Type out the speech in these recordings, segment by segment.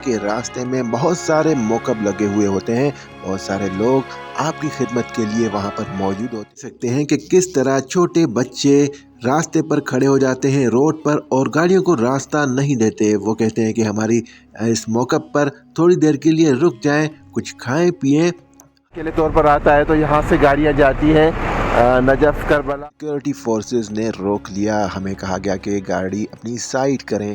के रास्ते में बहुत सारे मोकब लगे हुए होते हैं। बहुत सारे लोग आपकी खिदमत के लिए वहां पर मौजूद हो सकते हैं कि किस तरह छोटे बच्चे रास्ते पर खड़े हो जाते हैं रोड पर और गाड़ियों को रास्ता नहीं देते। वो कहते हैं कि हमारी इस मोकब पर थोड़ी देर के लिए रुक जाएं, कुछ खाएं पिएं। अकेले तौर पर आता है तो यहाँ से गाड़ियाँ जाती हैं नजफ करबला। सिक्योरिटी फोर्सेस ने रोक लिया, हमें कहा गया कि गाड़ी अपनी साइड करें।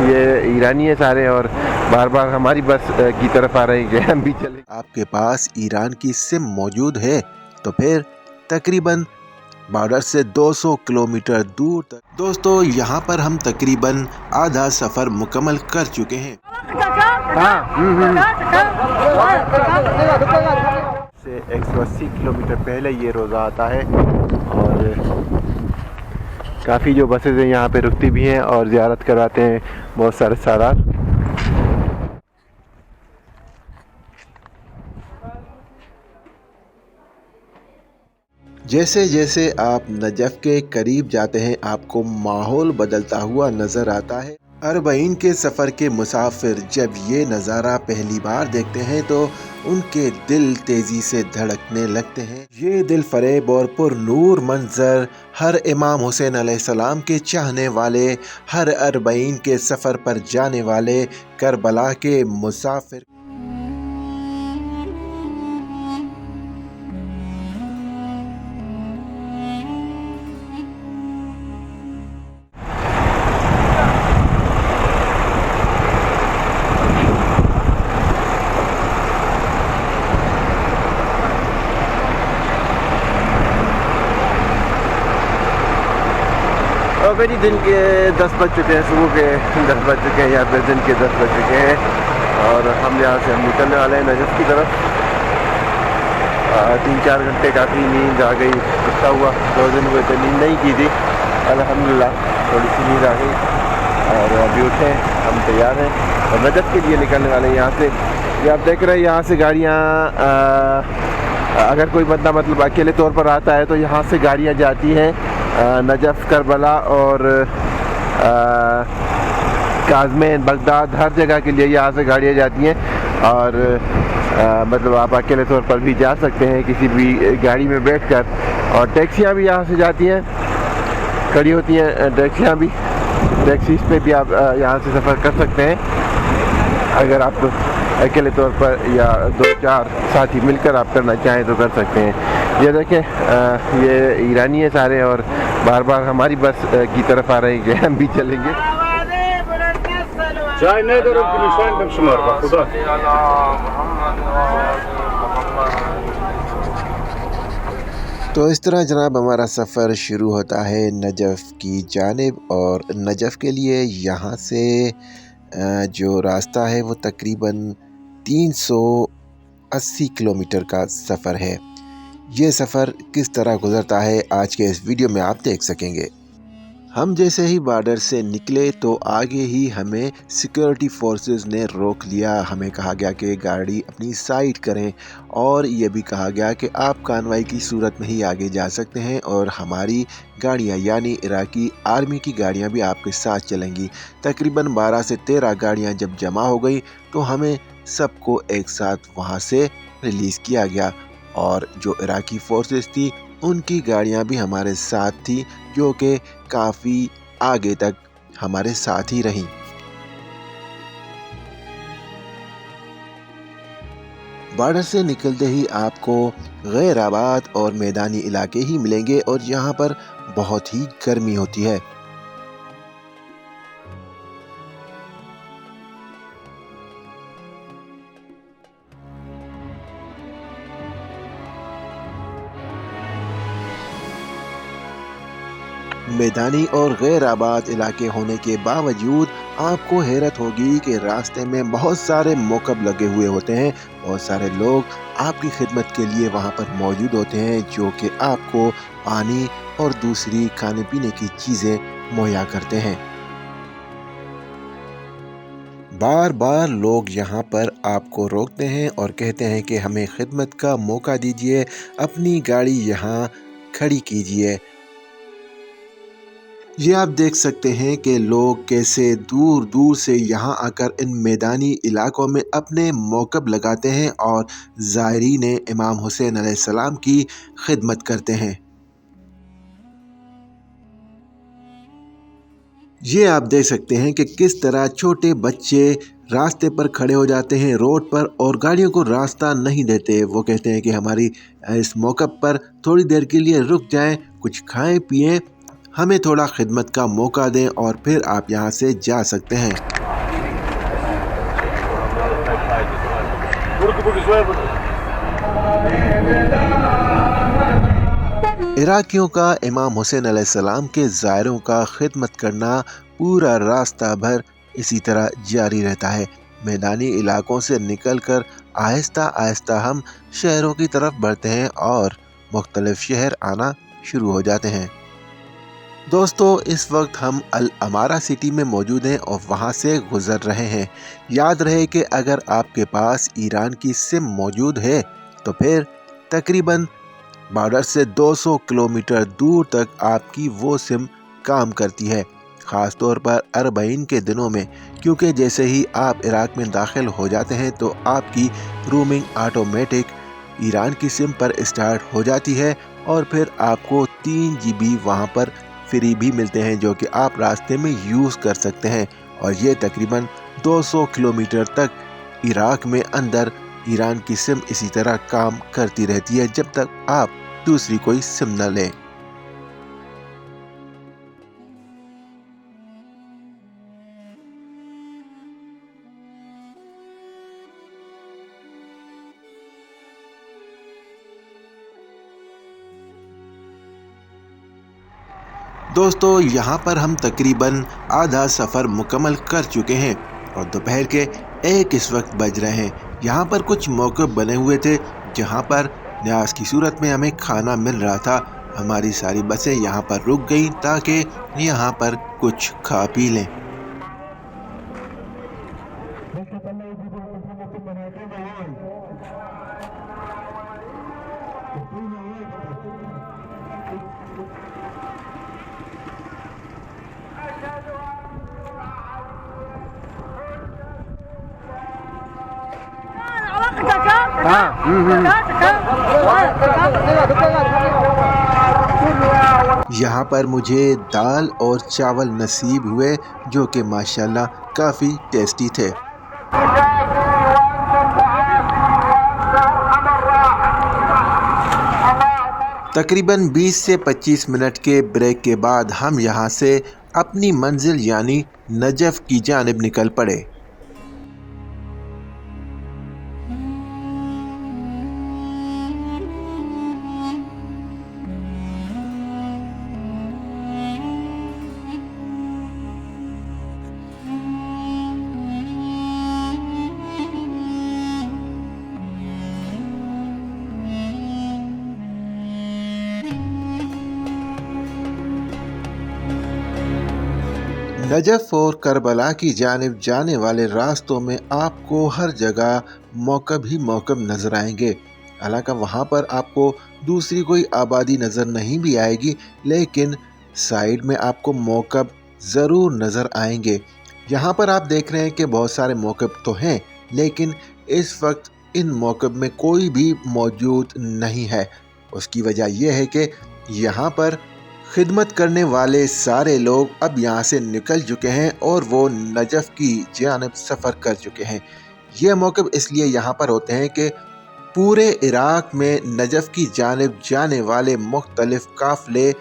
ये ईरानी है सारे और बार बार हमारी बस की तरफ आ रहे हैं कि हम भी चले। आपके पास ईरान की सिम मौजूद है तो फिर तकरीबन बॉर्डर से 200 किलोमीटर दूर तक। दोस्तों यहाँ पर हम तकरीबन आधा सफ़र मुकम्मल कर चुके हैं। से 180 किलोमीटर पहले ये रोज़ा आता है और काफ़ी जो बसेज हैं यहाँ पे रुकती भी हैं और ज़ियारत करवाते हैं बहुत सारे सादात। जैसे जैसे आप नजफ के करीब जाते हैं आपको माहौल बदलता हुआ नज़र आता है। अरबईन के सफ़र के मुसाफिर जब ये नज़ारा पहली बार देखते हैं तो उनके दिल तेज़ी से धड़कने लगते हैं। ये दिल फरेब और पुरनूर मंजर हर इमाम हुसैन अलैहिस्सलाम के चाहने वाले, हर अरबईन के सफ़र पर जाने वाले करबला के मुसाफिर मेरी दिन के 10 बज चुके हैं, सुबह के 10 बज चुके हैं या फिर दिन के 10 बज चुके हैं और हम यहाँ से हम निकलने वाले हैं नजफ की तरफ। 3-4 घंटे काफ़ी नींद आ गई, इतना हुआ 2 दिन हुए तो नींद नहीं की थी, अल्हम्दुलिल्लाह थोड़ी सी नींद आ गई और अभी उठे हम तैयार हैं और नजफ के लिए निकलने वाले हैं। यहाँ से ये आप देख रहे हैं यहाँ से गाड़ियाँ, अगर कोई बंदा मतलब अकेले तौर पर आता है तो यहाँ से गाड़ियाँ जाती हैं नजफ करबला और काज़मेन बगदाद, हर जगह के लिए यहाँ से गाड़ियाँ जाती हैं और मतलब आप अकेले तौर पर भी जा सकते हैं किसी भी गाड़ी में बैठकर। और टैक्सियाँ भी यहाँ से जाती हैं, खड़ी होती हैं टैक्सियाँ भी, टैक्सीज पे भी आप यहाँ से सफ़र कर सकते हैं अगर आप अकेले तौर पर या 2-4 साथी मिलकर आप करना चाहें तो कर सकते हैं। ये देखें ये ईरानी है सारे और बार बार हमारी बस की तरफ आ रहे हैं कि हम भी चलेंगे। तो इस तरह जनाब हमारा सफ़र शुरू होता है नजफ़ की जानिब और नजफ़ के लिए यहाँ से जो रास्ता है वो तकरीबन 380 किलोमीटर का सफ़र है। ये सफ़र किस तरह गुज़रता है आज के इस वीडियो में आप देख सकेंगे। हम जैसे ही बॉर्डर से निकले तो आगे ही हमें सिक्योरिटी फोर्सेस ने रोक लिया, हमें कहा गया कि गाड़ी अपनी साइड करें और ये भी कहा गया कि आप कार्रवाई की सूरत में ही आगे जा सकते हैं और हमारी गाड़ियाँ यानी इराकी आर्मी की गाड़ियाँ भी आपके साथ चलेंगी। तकरीबन 12 से 13 गाड़ियाँ जब जमा हो गई तो हमें सबको एक साथ वहाँ से रिलीज़ किया गया और जो इराकी फोर्सेस थी उनकी गाड़ियां भी हमारे साथ थी जो कि काफ़ी आगे तक हमारे साथ ही रहीं। बॉर्डर से निकलते ही आपको गैराबाद और मैदानी इलाके ही मिलेंगे और यहाँ पर बहुत ही गर्मी होती है। मैदानी और गैर आबाद इलाके होने के बावजूद आपको हैरत होगी कि रास्ते में बहुत सारे मोकब लगे हुए होते हैं। बहुत सारे लोग आपकी खिदमत के लिए वहां पर मौजूद होते हैं जो कि आपको पानी और दूसरी खाने पीने की चीज़ें मुहैया करते हैं। बार बार लोग यहाँ पर आपको रोकते हैं और कहते हैं कि हमें खिदमत का मौका दीजिए, अपनी गाड़ी यहाँ खड़ी कीजिए। ये आप देख सकते हैं कि लोग कैसे दूर दूर से यहाँ आकर इन मैदानी इलाकों में अपने मौक़िफ़ लगाते हैं और ज़ायरीन इमाम हुसैन अलैहिस्सलाम की खिदमत करते हैं। ये आप देख सकते हैं कि किस तरह छोटे बच्चे रास्ते पर खड़े हो जाते हैं रोड पर और गाड़ियों को रास्ता नहीं देते। वो कहते हैं कि हमारी इस मौक़िफ़ पर थोड़ी देर के लिए रुक जाएं, कुछ खाएं पिएं, हमें थोड़ा खिदमत का मौका दें और फिर आप यहाँ से जा सकते हैं। इराकियों का इमाम हुसैन अलैहिस्सलाम के ज़ायरों का खिदमत करना पूरा रास्ता भर इसी तरह जारी रहता है। मैदानी इलाकों से निकलकर आहिस्ता आहिस्ता हम शहरों की तरफ बढ़ते हैं और मुख्तलिफ शहर आना शुरू हो जाते हैं। दोस्तों, इस वक्त हम अल अमारा सिटी में मौजूद हैं और वहां से गुजर रहे हैं। याद रहे कि अगर आपके पास ईरान की सिम मौजूद है तो फिर तकरीबन बॉर्डर से 200 किलोमीटर दूर तक आपकी वो सिम काम करती है, ख़ास तौर पर अरबईन के दिनों में, क्योंकि जैसे ही आप इराक में दाखिल हो जाते हैं तो आपकी रोमिंग ऑटोमेटिक ईरान की सिम पर स्टार्ट हो जाती है और फिर आपको 3 GB वहाँ पर फ्री भी मिलते हैं जो कि आप रास्ते में यूज़ कर सकते हैं। और ये तकरीबन 200 किलोमीटर तक इराक में अंदर ईरान की सिम इसी तरह काम करती रहती है जब तक आप दूसरी कोई सिम न लें। दोस्तों, यहाँ पर हम तकरीबन आधा सफ़र मुकम्मल कर चुके हैं और दोपहर के 1 इस वक्त बज रहे हैं। यहाँ पर कुछ मौक़िफ़ बने हुए थे जहाँ पर न्यास की सूरत में हमें खाना मिल रहा था। हमारी सारी बसें यहाँ पर रुक गईं ताकि यहाँ पर कुछ खा पी लें। यहाँ पर मुझे दाल और चावल नसीब हुए जो कि माशाल्लाह काफ़ी टेस्टी थे। तकरीबन 20 से 25 मिनट के ब्रेक के बाद हम यहाँ से अपनी मंजिल यानी नजफ़ की जानिब निकल पड़े। नजफ़ और करबला की जानिब जाने वाले रास्तों में आपको हर जगह मौक़िफ़ ही मौक़िफ़ नज़र आएंगे। हालांकि वहाँ पर आपको दूसरी कोई आबादी नज़र नहीं भी आएगी, लेकिन साइड में आपको मौक़िफ़ ज़रूर नज़र आएंगे। यहाँ पर आप देख रहे हैं कि बहुत सारे मौक़िफ़ तो हैं, लेकिन इस वक्त इन मौक़िफ़ में कोई भी मौजूद नहीं है। उसकी वजह यह है कि यहाँ पर खिदमत करने वाले सारे लोग अब यहाँ से निकल चुके हैं और वो नजफ़ की जानिब सफ़र कर चुके हैं। ये मौक़िफ़ इसलिए यहाँ पर होते हैं कि पूरे इराक में नजफ़ की जानिब जाने वाले मुख्तलिफ़ काफ़िले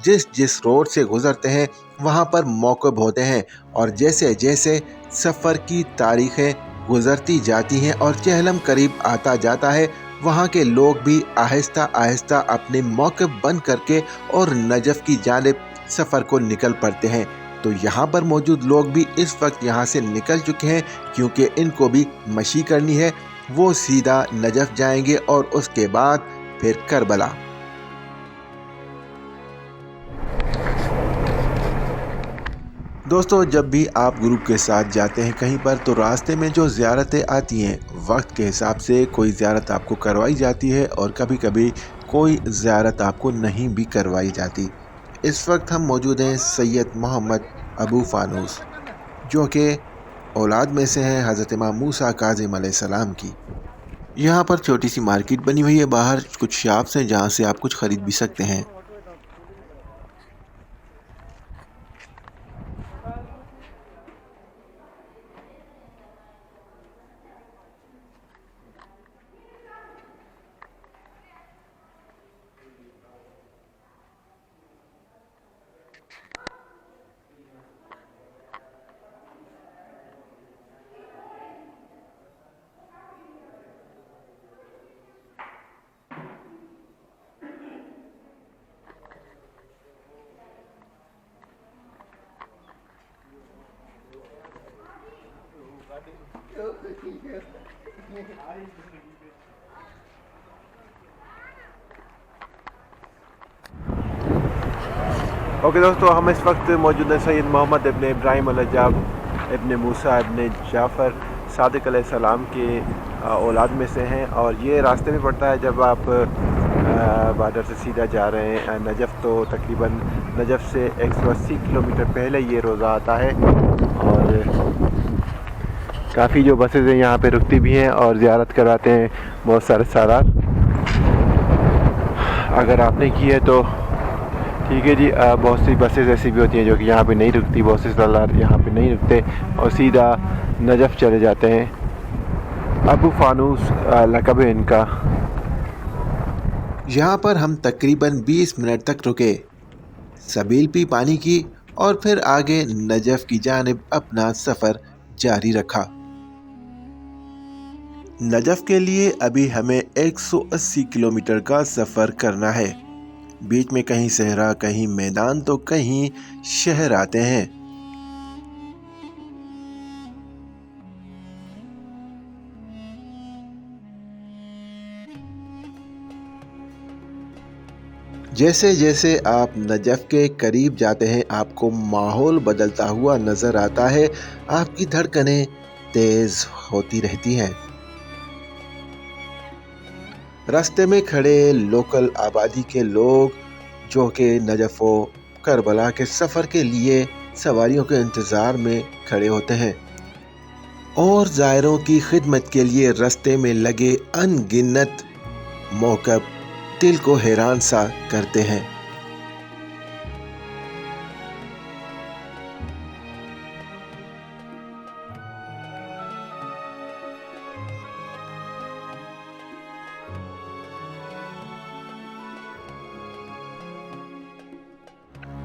जिस जिस रोड से गुज़रते हैं वहाँ पर मौक़िफ़ होते हैं और जैसे जैसे सफ़र की तारीख़ें गुज़रती जाती हैं और चहलम करीब आता जाता है, वहाँ के लोग भी आहिस्ता आहिस्ता अपने मौक़िफ़ बंद करके और नजफ़ की जानिब सफ़र को निकल पड़ते हैं। तो यहाँ पर मौजूद लोग भी इस वक्त यहाँ से निकल चुके हैं क्योंकि इनको भी मशी करनी है। वो सीधा नजफ़ जाएंगे और उसके बाद फिर करबला। दोस्तों, जब भी आप ग्रुप के साथ जाते हैं कहीं पर तो रास्ते में जो ज़ियारतें आती हैं वक्त के हिसाब से कोई ज़ियारत आपको करवाई जाती है और कभी कभी कोई ज़ियारत आपको नहीं भी करवाई जाती। इस वक्त हम मौजूद हैं सैयद मोहम्मद अबू फानूस, जो कि औलाद में से हैं हज़रत इमाम मूसा काज़िम अलैहिस्सलाम की। यहाँ पर छोटी सी मार्केट बनी हुई है, बाहर कुछ शॉप्स हैं जहाँ से आप कुछ ख़रीद भी सकते हैं। ओके दोस्तों, हम इस वक्त मौजूद हैं सैयद मोहम्मद इब्न इब्राहिम अलैजाब इब्न मूसा इब्न जाफ़र सादिक अलैहिस्सलाम के औलाद में से हैं, और ये रास्ते में पड़ता है जब आप बॉर्डर से सीधा जा रहे हैं नजफ़। तो तकरीबन नजफ़ से 180 किलोमीटर पहले ये रोज़ा आता है, और काफ़ी जो बसेज़ हैं यहाँ पे रुकती भी हैं और ज़ियारत कराते हैं बहुत सारे सालार। अगर आपने की है तो ठीक है जी। बहुत सी बसेज़ ऐसी भी होती हैं जो कि यहाँ पे नहीं रुकती, बहुत से सालार यहाँ पे नहीं रुकते और सीधा नजफ़ चले जाते हैं। अबू फानूस लक़ब है इनका। यहाँ पर हम तकरीबन 20 मिनट तक रुके, सबील पी पानी की और फिर आगे नजफ़ की जानिब अपना सफ़र जारी रखा। नजफ़ के लिए अभी हमें 180 किलोमीटर का सफ़र करना है। बीच में कहीं सहरा, कहीं मैदान तो कहीं शहर आते हैं। जैसे जैसे आप नजफ़ के करीब जाते हैं, आपको माहौल बदलता हुआ नज़र आता है। आपकी धड़कनें तेज़ होती रहती हैं। रास्ते में खड़े लोकल आबादी के लोग जो कि नजफ़ व करबला के सफ़र के लिए सवारियों के इंतज़ार में खड़े होते हैं, और ज़ायरों की खिदमत के लिए रास्ते में लगे अनगिनत मौक़िफ़ दिल को हैरान सा करते हैं।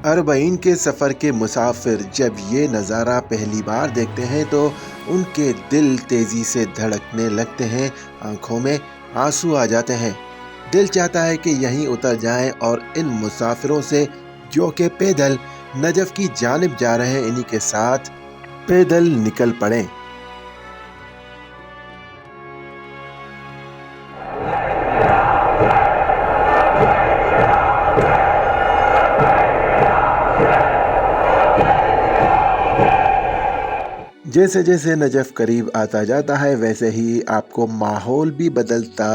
अरबईन के सफ़र के मुसाफिर जब ये नज़ारा पहली बार देखते हैं तो उनके दिल तेज़ी से धड़कने लगते हैं, आँखों में आंसू आ जाते हैं। दिल चाहता है कि यहीं उतर जाएं और इन मुसाफिरों से जो कि पैदल नजफ़ की जानिब जा रहे हैं, इन्हीं के साथ पैदल निकल पड़ें। जैसे जैसे नजफ़ करीब आता जाता है वैसे ही आपको माहौल भी बदलता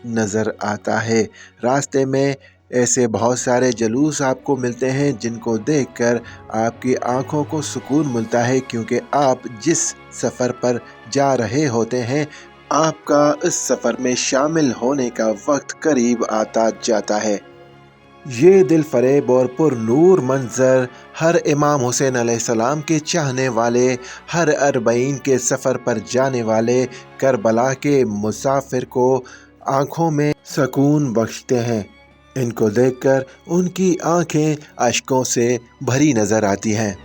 नज़र आता है। रास्ते में ऐसे बहुत सारे जुलूस आपको मिलते हैं जिनको देखकर आपकी आंखों को सुकून मिलता है, क्योंकि आप जिस सफ़र पर जा रहे होते हैं, आपका इस सफ़र में शामिल होने का वक्त करीब आता जाता है। ये दिल फरेब और पुरनूर मंज़र हर इमाम हुसैन अलैहिस्सलाम के चाहने वाले, हर अरबईन के सफ़र पर जाने वाले करबला के मुसाफिर को आँखों में सुकून बख्शते हैं। इनको देखकर उनकी आँखें अश्कों से भरी नज़र आती हैं।